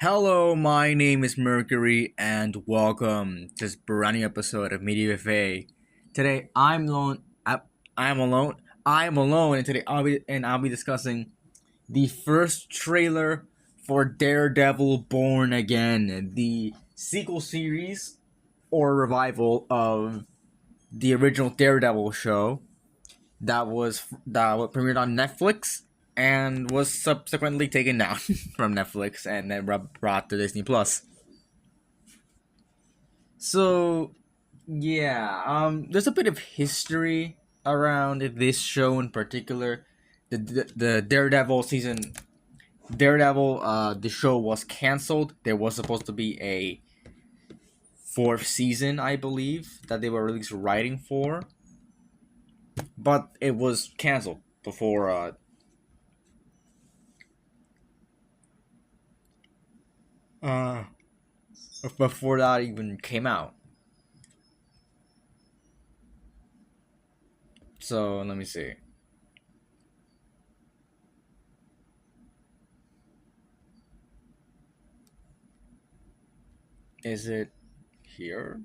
Hello, my name is Mercury, and welcome to this brand new episode of Media Buffet. Today, I'm alone. I'm alone. I'm alone, and today I'll be discussing the first trailer for Daredevil: Born Again, the sequel series or revival of the original Daredevil show that was premiered on Netflix and was subsequently taken down from Netflix and then brought to Disney Plus. So yeah, there's a bit of history around this show in particular. The Daredevil season, the show was canceled. There was supposed to be a fourth season, I believe, that they were released writing for, but it was canceled uh before that even came out. So let me see. Is it here?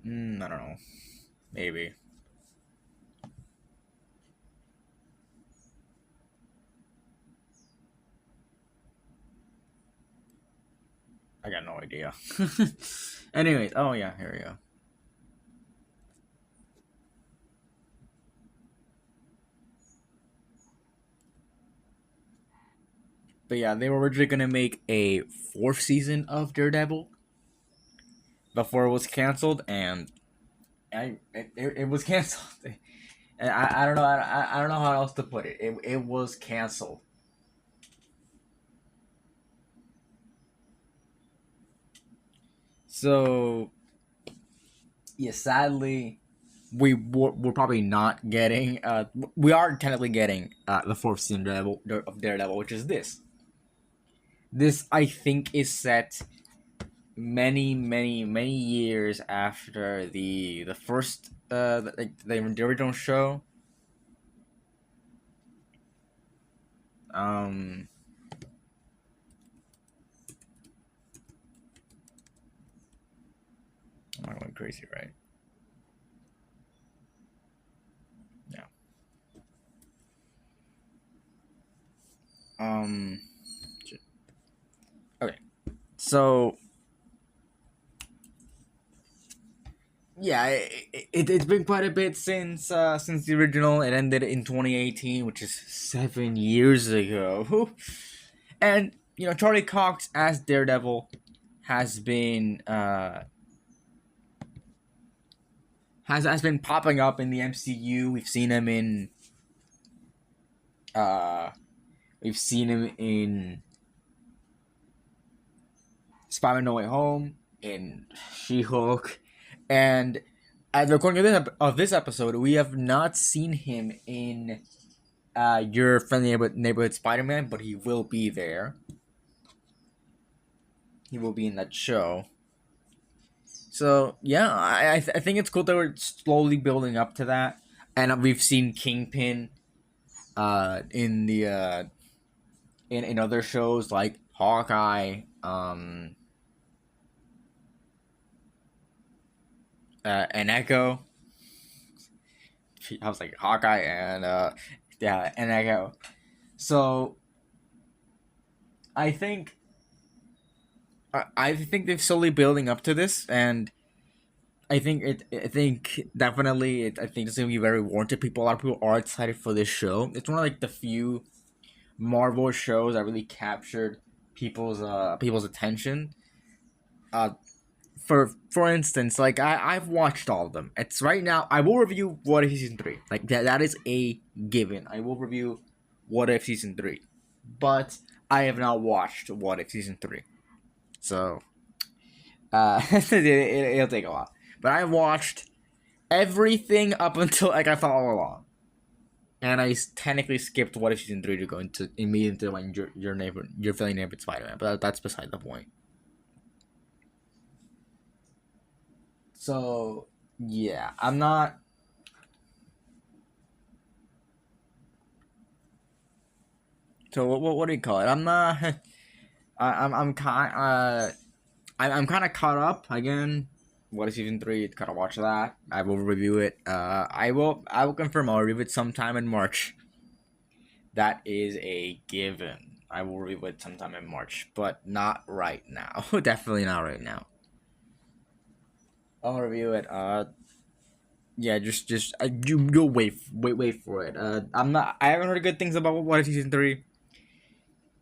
I don't know. Maybe. I got no idea. Anyways, oh yeah, here we go. But yeah, they were originally gonna make a fourth season of Daredevil before it was canceled, and it was canceled. And I don't know I don't know how else to put it. It was canceled. So yeah, sadly, we're probably not getting. We are technically getting the fourth season of Daredevil, which is this. This I think is set many years after the first the original show. Um, I'm not going crazy, right? Yeah. Um. Okay. So yeah, it's been quite a bit since the original. It ended in 2018, which is 7 years ago. And Charlie Cox as Daredevil has been has been popping up in the MCU. Uh we've seen him in Spider-Man: No Way Home, in She-Hulk, and as recording of this episode, we have not seen him in your friendly neighborhood Spider-Man, but he will be there. He will be in that show. So yeah, I think it's cool that we're slowly building up to that, and we've seen Kingpin in the in other shows like Hawkeye, and Echo. I was like Hawkeye and yeah, and Echo. So I think I think they're slowly building up to this, and I think I think definitely. I think it's gonna be very warranted. A lot of people are excited for this show. It's one of like the few Marvel shows that really captured people's attention. Uh, for instance, like I've watched all of them. It's right now. I will review What If season 3. Like that is a given. I will review What If season 3, but I have not watched What If season 3. So it'll take a while. But I watched everything up until like I thought all along, and I technically skipped What If season 3 to go into immediately like your feeling neighbor Spider Man. But that's beside the point. So yeah, I'm not. So what do you call it? I'm not. I'm kind. I'm kind of caught up again. What is season 3? Gotta watch that. I will review it. I will confirm. I'll review it sometime in March. That is a given. I will review it sometime in March, but not right now. Definitely not right now. I'll review it. Yeah, just you'll wait for it. I'm not. I haven't heard good things about what if season 3,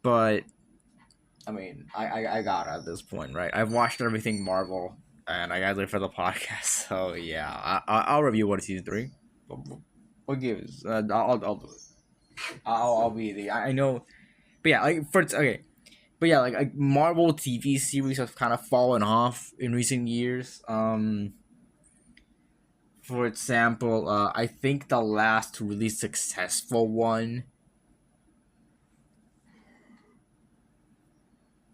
but I mean, I got it at this point, right? I've watched everything Marvel, and I gotta wait for the podcast. So yeah, I'll review what if season 3. What gives? I'll do it. I'll be the. I know, but yeah, like for okay. But yeah, like Marvel TV series have kind of fallen off in recent years. For example, I think the last really successful one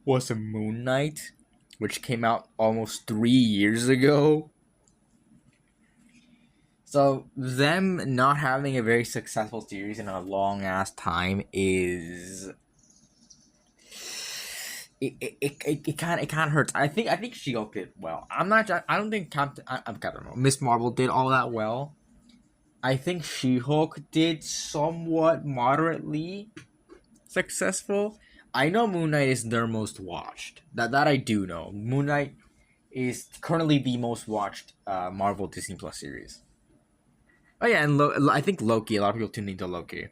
was a Moon Knight, which came out almost 3 years ago. So them not having a very successful series in a long ass time is it kind of hurts. I think She-Hulk did well. I don't think Captain. I don't know. Miss Marvel did all that well. I think She-Hulk did somewhat moderately successful. I know Moon Knight is their most watched. That I do know. Moon Knight is currently the most watched Marvel Disney Plus series. Oh yeah, and I think Loki. A lot of people tune into Loki.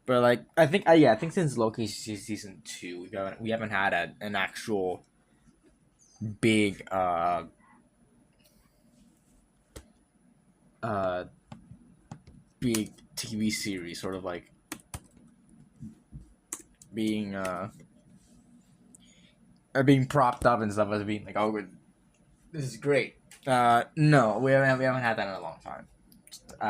But like, I think since Loki season 2, we haven't had an actual big uh big TV series, sort of like being being propped up and stuff as being like, oh, this is great. No, we haven't had that in a long time.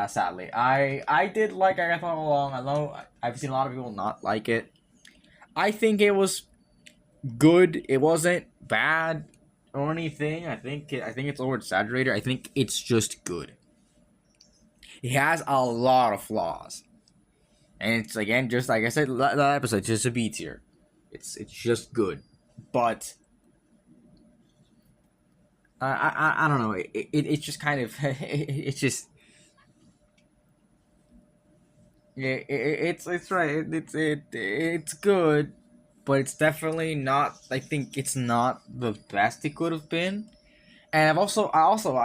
Sadly, I did like Agatha all along. I know I've seen a lot of people not like it. I think it was good. It wasn't bad or anything. I think it's over exaggerated. I think it's just good. It has a lot of flaws, and it's again just like I said that episode, just a B tier. It's just good, but I don't know. It's just kind of it's just it's right. It's good, but it's definitely not. I think it's not the best it could have been. And I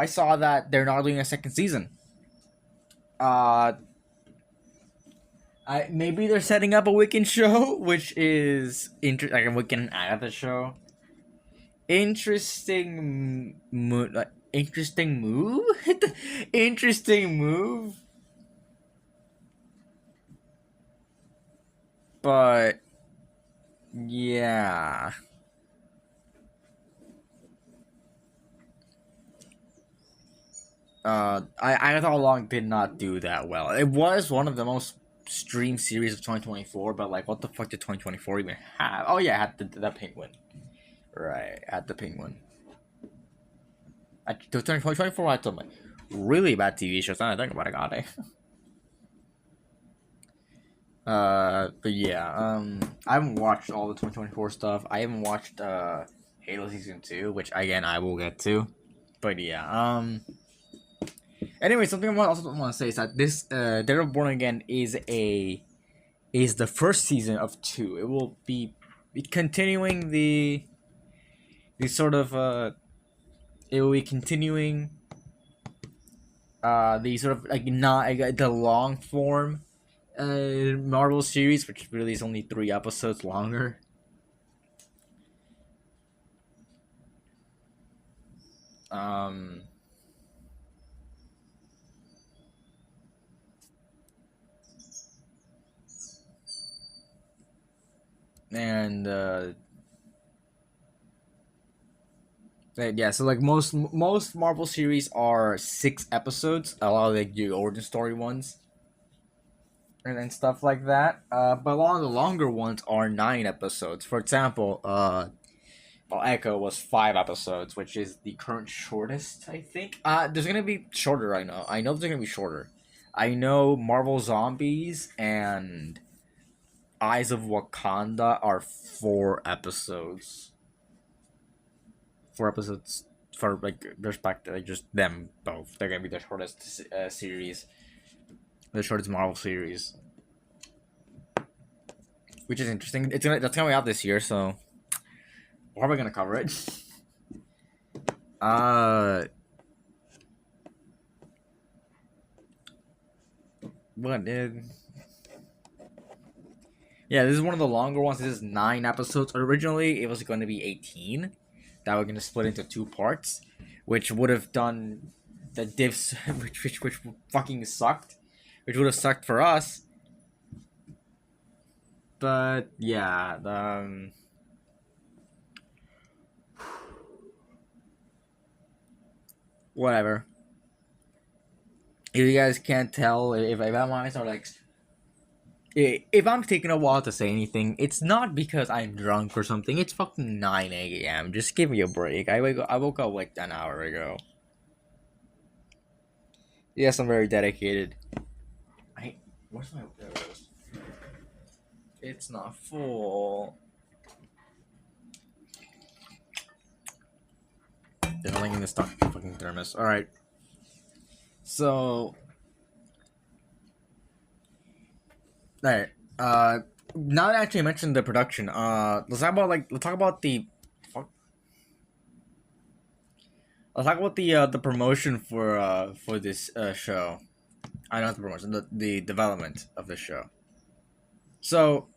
saw that they're not doing a second season. Uh, maybe they're setting up a Wiccan show, which is like a Wiccan Agatha show. Interesting move. Interesting move. But yeah. I thought Long did not do that well. It was one of the most streamed series of 2024, but like, what the fuck did 2024 even have? Oh yeah, it had the penguin. Right, at the penguin. 2024 had some really bad TV shows. Now I think about it, got it. But yeah, I haven't watched all the 2024 stuff. I haven't watched Halo season 2, which again I will get to. But yeah, anyway, something I also want to say is that this Daredevil Born Again is the first season of 2. It will be continuing the sort of it will be continuing the sort of like not the long form Marvel series, which really is only 3 episodes longer. Um, and yeah, so like most Marvel series are 6 episodes. A lot of like the origin story ones, and stuff like that. But a lot of the longer ones are 9 episodes. For example, Echo was 5 episodes, which is the current shortest, I think. There's gonna be shorter. I know. There's gonna be shorter. I know Marvel Zombies and Eyes of Wakanda are 4 episodes. 4 episodes for like respect, like just them both. They're gonna be the shortest series, the shortest Marvel series, which is interesting. That's coming out this year, so we're probably gonna cover it. Uh, what did? Yeah, this is one of the longer ones. This is 9 episodes. Originally, it was going to be 18. That we're going to split into 2 parts, which would have done the divs, which fucking sucked, which would have sucked for us. But yeah, whatever. If you guys can't tell, if I'm honest, or like, if I'm taking a while to say anything, it's not because I'm drunk or something. It's fucking 9 a.m. Just give me a break. I woke up like an hour ago. Yes, I'm very dedicated. Where's my? There it is. It's not full. They're linking the stuff fucking thermos. All right. So, all right. Now that I actually mentioned the production, let's talk about the. Fuck. Let's talk about the promotion for this show. I know the promotion, the development of this show. So,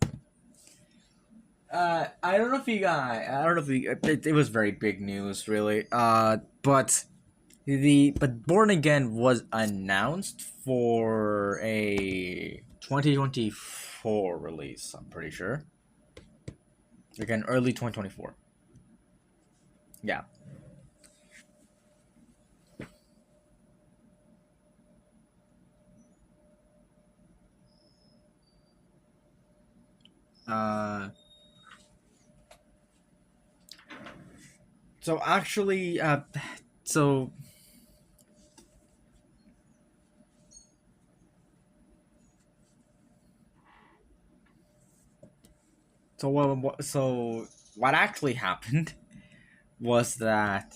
I don't know if you guys, I don't know if it was very big news, really. But Born Again was announced for a 2024 release. I'm pretty sure. Again, early 2024. Yeah. Uh. So actually, so what actually happened was that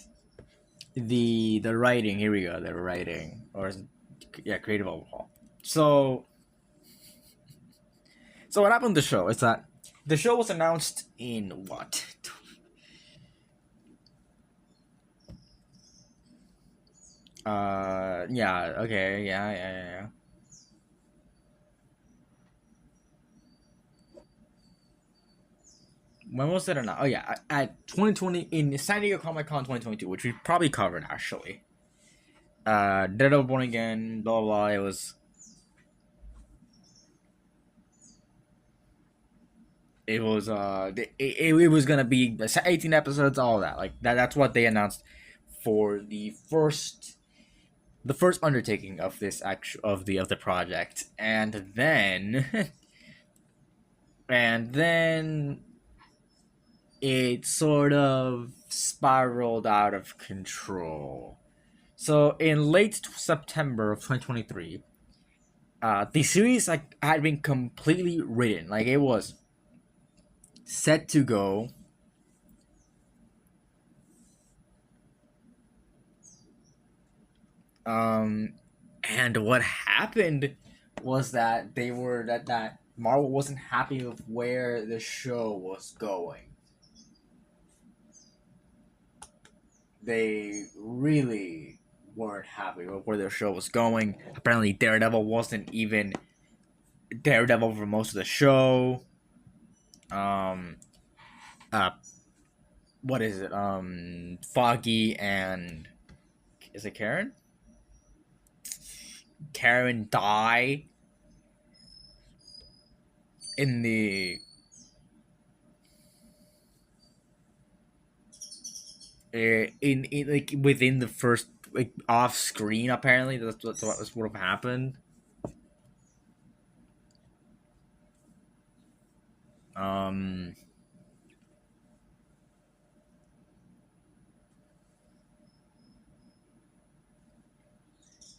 the writing. Here we go. The writing, yeah, creative overhaul. So what happened to the show is that the show was announced in what? Yeah, okay, yeah. When was it announced? Oh yeah, at 2020 in San Diego Comic Con 2022, which we probably covered actually. Daredevil Born Again, blah blah blah. It was gonna be 18 episodes, all that. Like that's what they announced for the first undertaking of this of the project, and then and then it sort of spiraled out of control. So in late September of 2023, the series had been completely written. Like it was set to go. Um, and what happened was that that Marvel wasn't happy with where the show was going. They really weren't happy with where their show was going. Apparently, Daredevil wasn't even Daredevil for most of the show. Um, uh, what is it? Foggy and is it Karen? Karen die in the in like within the first like off screen. Apparently, that's what would have happened. Um,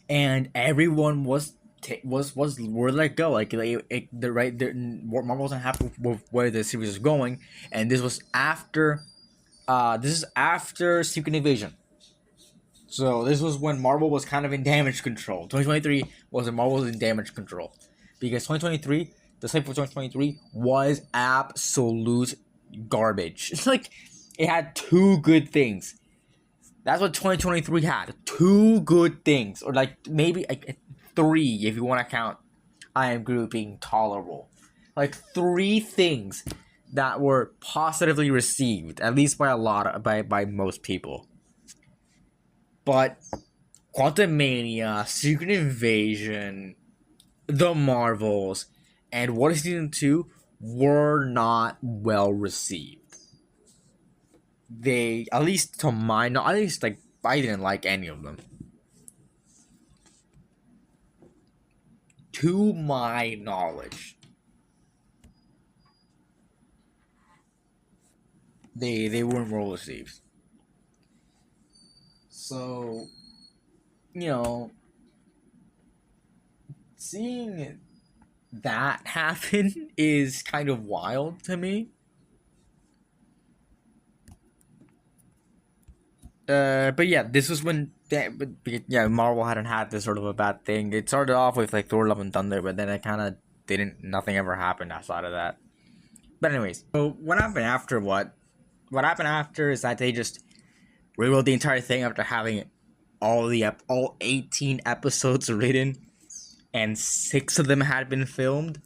and everyone was was were let go. The right there, Marvel wasn't happy with where the series was going, and this is after Secret Invasion. So this was when Marvel was kind of in damage control. 2023 was when Marvel was in damage control, because 2023, the slate for 2023 was absolute garbage. It's like it had two good things. That's what 2023 had. Two good things, or like maybe like three if you want to count I Am Groot being tolerable. Like three things that were positively received, at least by by most people. But Quantum Mania, Secret Invasion, The Marvels, and What is Season 2 were not well received. They, at least to my knowledge, at least like I didn't like any of them. To my knowledge, they weren't well received. So, you know, seeing that happen is kind of wild to me. But yeah, this was when yeah, Marvel hadn't had this sort of a bad thing. It started off with like Thor: Love and Thunder, but then it kind of didn't. Nothing ever happened outside of that. But anyways, so what happened after what? What happened after is that they just rewrote the entire thing after having all 18 episodes written, and 6 of them had been filmed.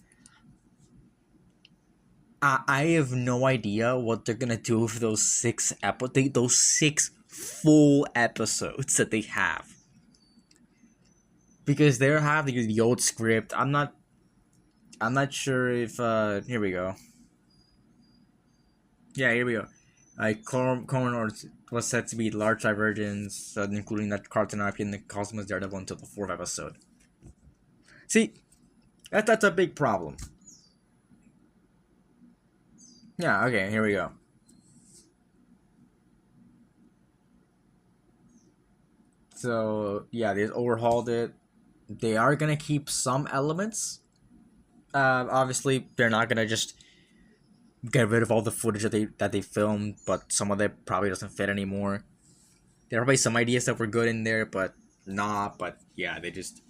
I have no idea what they're gonna do with those 6 full episodes that they have, because they have the old script. I'm not sure if here we go. Yeah, here we go. Conan was said to be large divergence, including that Carlton IP in the Cosmos Daredevil until the 4th episode. See, that's a big problem. Yeah, okay, here we go. So yeah, they overhauled it. They are gonna keep some elements. Obviously, they're not gonna just get rid of all the footage that they filmed, but some of it probably doesn't fit anymore. There are probably some ideas that were good in there, but not. But yeah, they just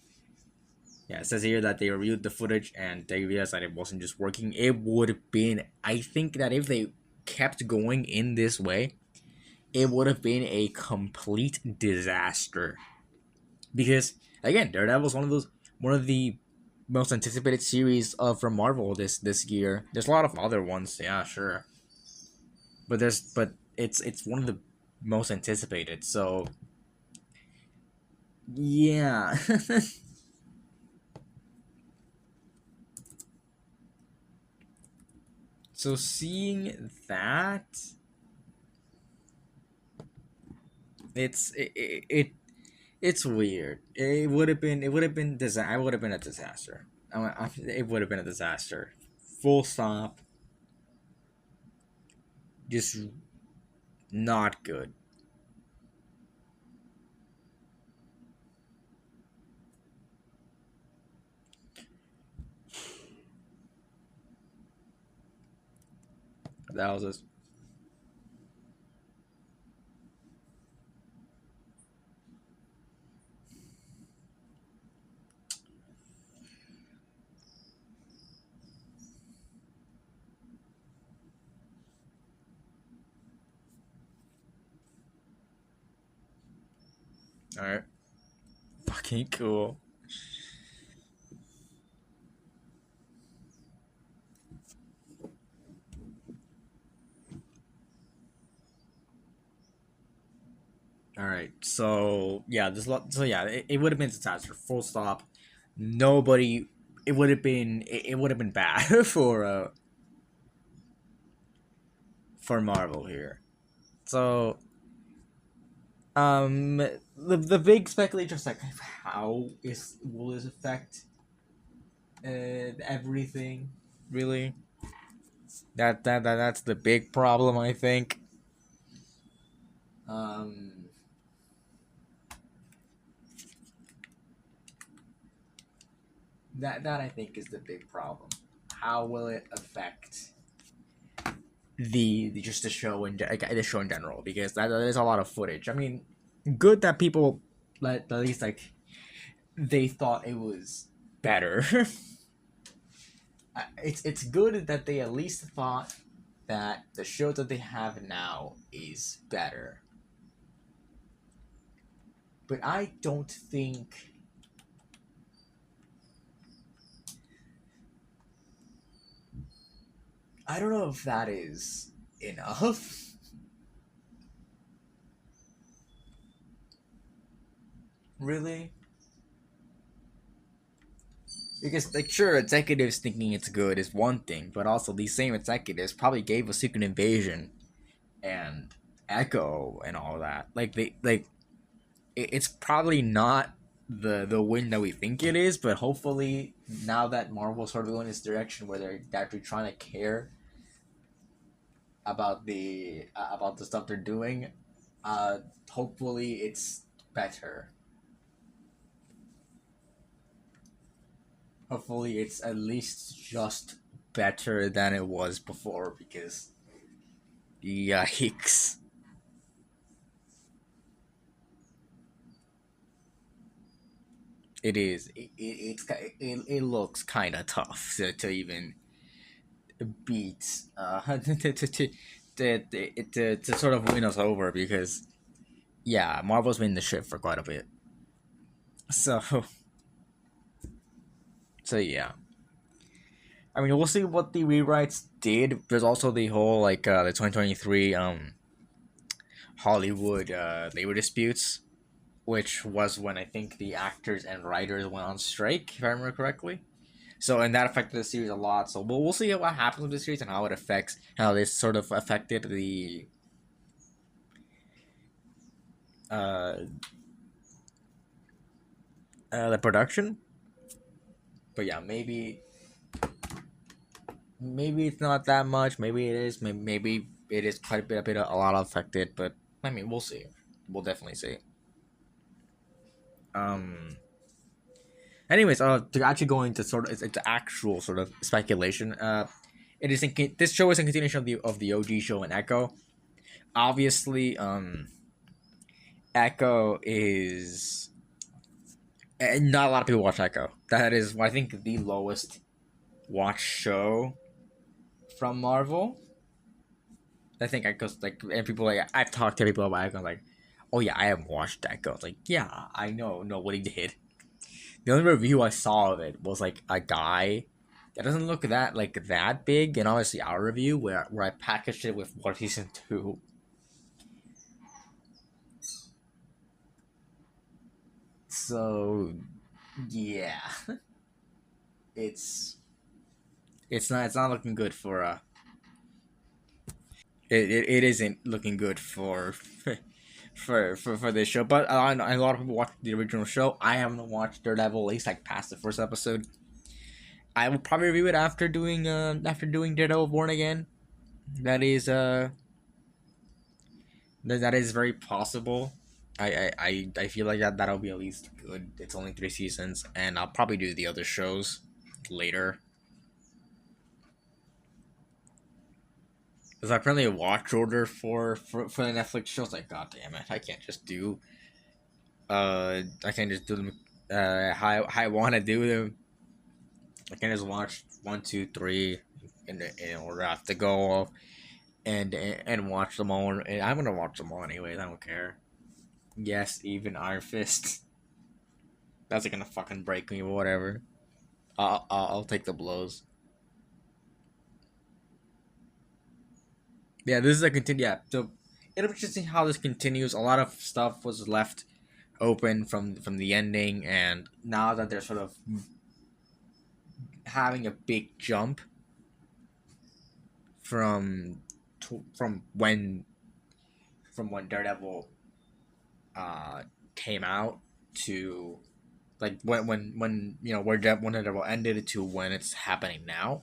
it says here that they reviewed the footage and they realized that it wasn't just working. It would have been. I think that if they kept going in this way, it would have been a complete disaster. Because again, Daredevil is one of the most anticipated series from Marvel this year. There's a lot of other ones, yeah, sure, but it's one of the most anticipated. So yeah. So seeing that, it it's weird. It would have been I would have been a disaster. It would have been a disaster. Full stop. Just not good. That was just. All right. Fucking cool. All right. So yeah, so yeah, it would have been a disaster. Full stop. Nobody. It would have been bad for Marvel here. So the big speculation is like, how is will this affect everything, really? That's the big problem, I think. Um, That I think is the big problem. How will it affect the just the show and the show in general? Because there's a lot of footage. I mean, good that people let at least like they thought it was better. It's good that they at least thought that the show that they have now is better. But I don't think I don't know if that is enough. Really? Because like sure, executives thinking it's good is one thing, but also these same executives probably gave a Secret Invasion and Echo and all that. Like it's probably not the win that we think it is, but hopefully now that Marvel's sort of going this direction where they're actually trying to care about the stuff they're doing, uh, hopefully it's better. Hopefully it's at least just better than it was before because yikes. It is. It looks kind of tough to even beat to sort of win us over because yeah, Marvel's been in the shit for quite a bit. So so yeah. I mean, we'll see what the rewrites did. There's also the whole like the 2023 Hollywood labor disputes, which was when I think the actors and writers went on strike, if I remember correctly. So and that affected the series a lot. So we'll see what happens with the series and how it affects how this sort of affected uh, the production. But yeah, maybe it's not that much. Maybe it is. Maybe it is quite a lot affected. But I mean, we'll see. We'll definitely see. Um. Anyways, to actually go into sort of it's actual sort of speculation. It is this show is a continuation of the OG show in Echo. Obviously, Echo is not a lot of people watch Echo. That is, I think, the lowest watch show from Marvel. I think Echo's like, and people like I've talked to people about Echo, like, oh yeah, I haven't watched Echo. It's like, yeah, I know, nobody did. The only review I saw of it was like a guy that doesn't look that big, and obviously our review where I packaged it with what season two. So yeah, it's it's not looking good for it isn't looking good for for this show. But a lot of people watched the original show. I haven't watched Daredevil at least like past the first episode. I will probably review it after doing Daredevil Born Again. That is that is very possible. I feel like that'll be at least good. It's only 3 seasons, and I'll probably do the other shows later. Because apparently a watch order for the Netflix shows. Like, god damn it, I can't just do I can't just do them how I want to do them. I can't just watch one, two, three in order. I have to go and watch them all. And I'm gonna watch them all anyways. I don't care. Yes, even Iron Fist. That's like gonna fucking break me or whatever. I'll take the blows. Yeah, this is a continue. Yeah, so it'll be interesting how this continues. A lot of stuff was left open from the ending, and now that they're sort of having a big jump from from when Daredevil uh came out to like when where when Daredevil ended to when it's happening now,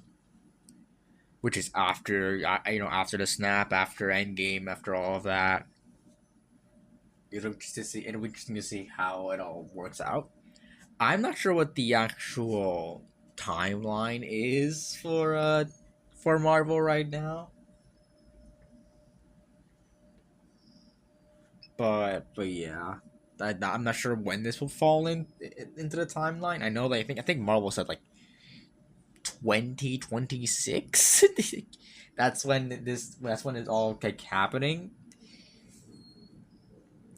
which is after after the snap, after Endgame, after all of that. It'll be interesting to see how it all works out. I'm not sure what the actual timeline is for Marvel right now, but yeah, I'm not sure when this will fall into the timeline. I know that I think Marvel said like 2026. That's when it's all like happening.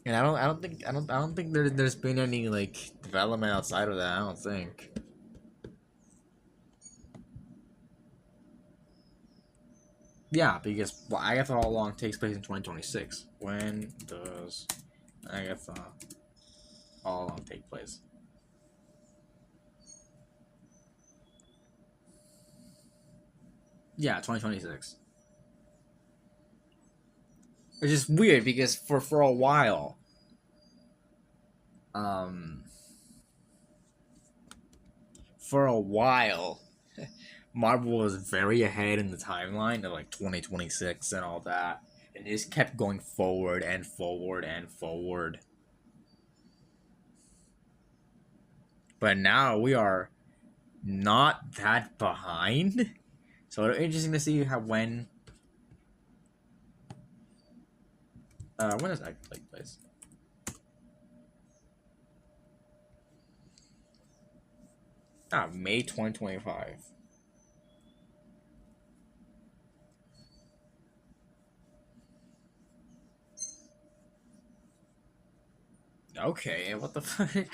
And I don't think there's been any like development outside of that. I don't think. Yeah, because well, Agatha All Along takes place in 2026. When does Agatha All Along take place? Yeah, 2026. It's just weird because for a while, um, for a while, Marvel was very ahead in the timeline of like 2026 and all that, and it just kept going forward and forward and forward. But now we are not that behind. So it'll be interesting to see how when does that take place? May 2025. Okay, what the fuck?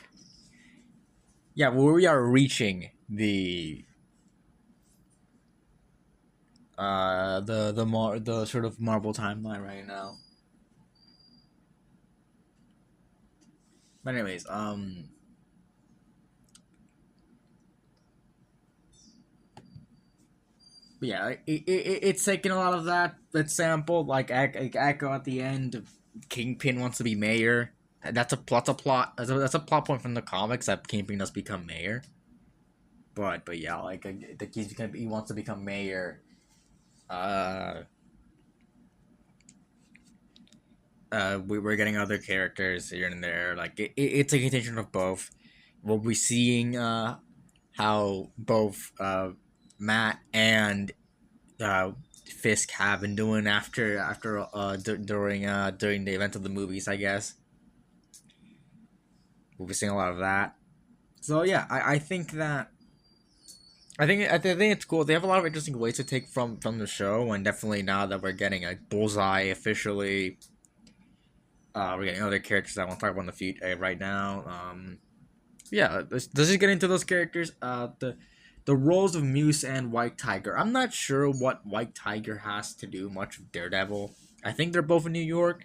Yeah, well, we are reaching the sort of Marvel timeline right now. But anyways, but yeah, it's taking a lot of that sample, like Echo at the end. Kingpin wants to be mayor. That's a plot point from the comics that Kingpin does become mayor. But yeah, like he wants to become mayor. Uh, we're getting other characters here and there. Like it's a continuation of both. We'll be seeing how both Matt and Fisk have been doing during the event of the movies. I guess we'll be seeing a lot of that. So yeah, I think it's cool. They have a lot of interesting ways to take from the show, and definitely now that we're getting a Bullseye officially, we're getting other characters I want to talk about in the future right now. Yeah, let's just get into those characters. The roles of Muse and White Tiger. I'm not sure what White Tiger has to do much with Daredevil. I think they're both in New York,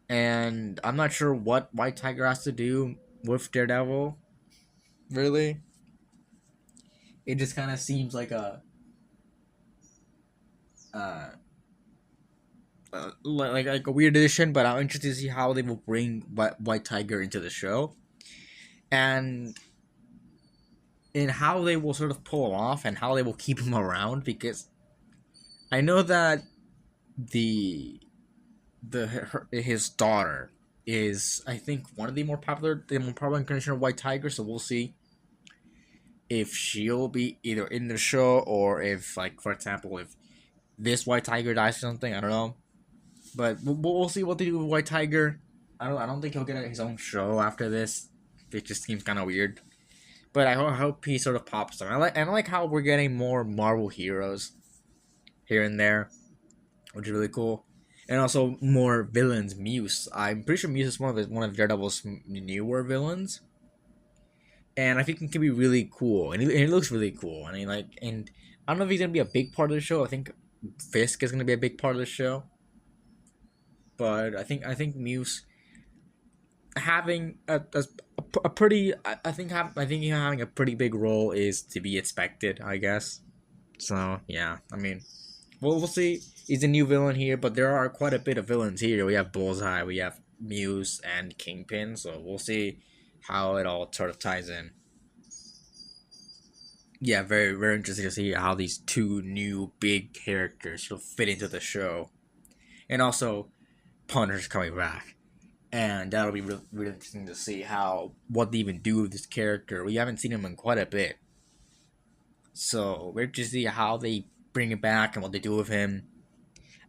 and I'm not sure what White Tiger has to do with Daredevil. Really, it just kind of seems like uh, like a weird addition. But I'm interested to see how they will bring White Tiger into the show, and in how they will sort of pull him off and how they will keep him around, because I know that the his daughter is, I think, one of the more popular incarnation of White Tiger. So we'll see if she'll be either in the show, or if, like, for example, if this White Tiger dies or something. I don't know, but we'll see what they do with White Tiger. I don't think he'll get his own show after this. It just seems kind of weird. But I hope he sort of pops up. I like how we're getting more Marvel heroes here and there, which is really cool. And also more villains. Muse. I'm pretty sure Muse is one of Daredevil's newer villains, and I think it can be really cool. And it looks really cool. I mean, and I don't know if he's gonna be a big part of the show. I think Fisk is gonna be a big part of the show, but I think Muse having a pretty I think him having a pretty big role is to be expected, I guess. So yeah, I mean, we'll see. He's a new villain here, but there are quite a bit of villains here. We have Bullseye, we have Muse, and Kingpin. So we'll see how it all sort of ties in. Yeah, very very interesting to see how these two new big characters will fit into the show, and also Punisher's coming back. and that'll be really, really interesting to see how what they even do with this character. We haven't seen him in quite a bit, so we're to see how they bring it back and what they do with him.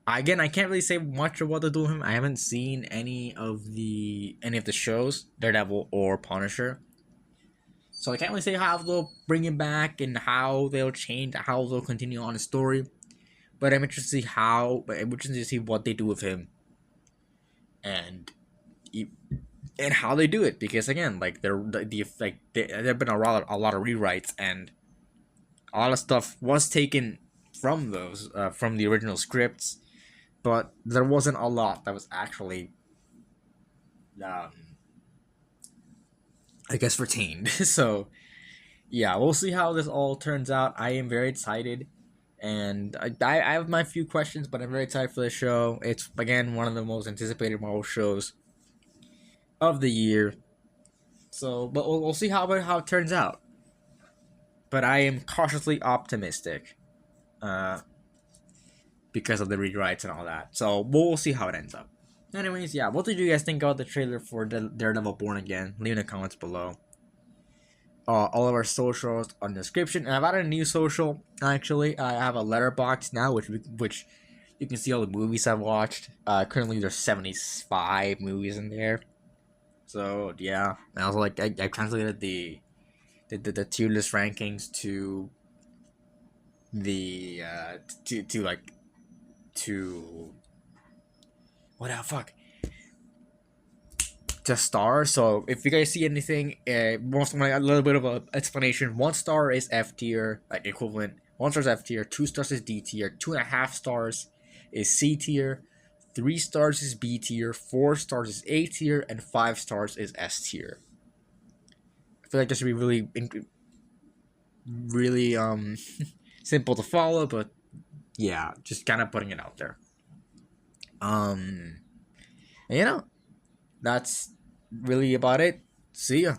Again, I can't really say much of what they do with him. I haven't seen any of the shows, Daredevil or Punisher, so I can't really say how they'll bring him back and how they'll change, how they'll continue on the story. But I'm interested to see I'm interested to see what they do with him, and and how they do it, because again, like there have been a lot of rewrites, and a lot of stuff was taken from those from the original scripts, but there wasn't a lot that was actually um, I guess retained. So yeah, we'll see how this all turns out. I am very excited, and I have my few questions, but I'm very excited for the show. It's again one of the most anticipated Marvel shows of the year. So, but we'll see how it turns out. But I am cautiously optimistic, uh, because of the rewrites and all that. So we'll see how it ends up. Anyways, yeah, what did you guys think about the trailer for Daredevil Born Again? Leave in the comments below. All of our socials on the description, and I've added a new social. Actually, I have a letterbox now, which you can see all the movies I've watched. Currently, there's 75 movies in there. So yeah, and also like I translated the tier list rankings to the to like to what the fuck to stars. So if you guys see anything, most like a little bit of a explanation. 1 star is F tier, like equivalent. 1 star is F tier. 2 stars is D tier. 2.5 stars is C tier. 3 stars is B tier. 4 stars is A tier, and 5 stars is S tier. I feel like this should be really simple to follow, but yeah, just kind of putting it out there. And, that's really about it. See ya.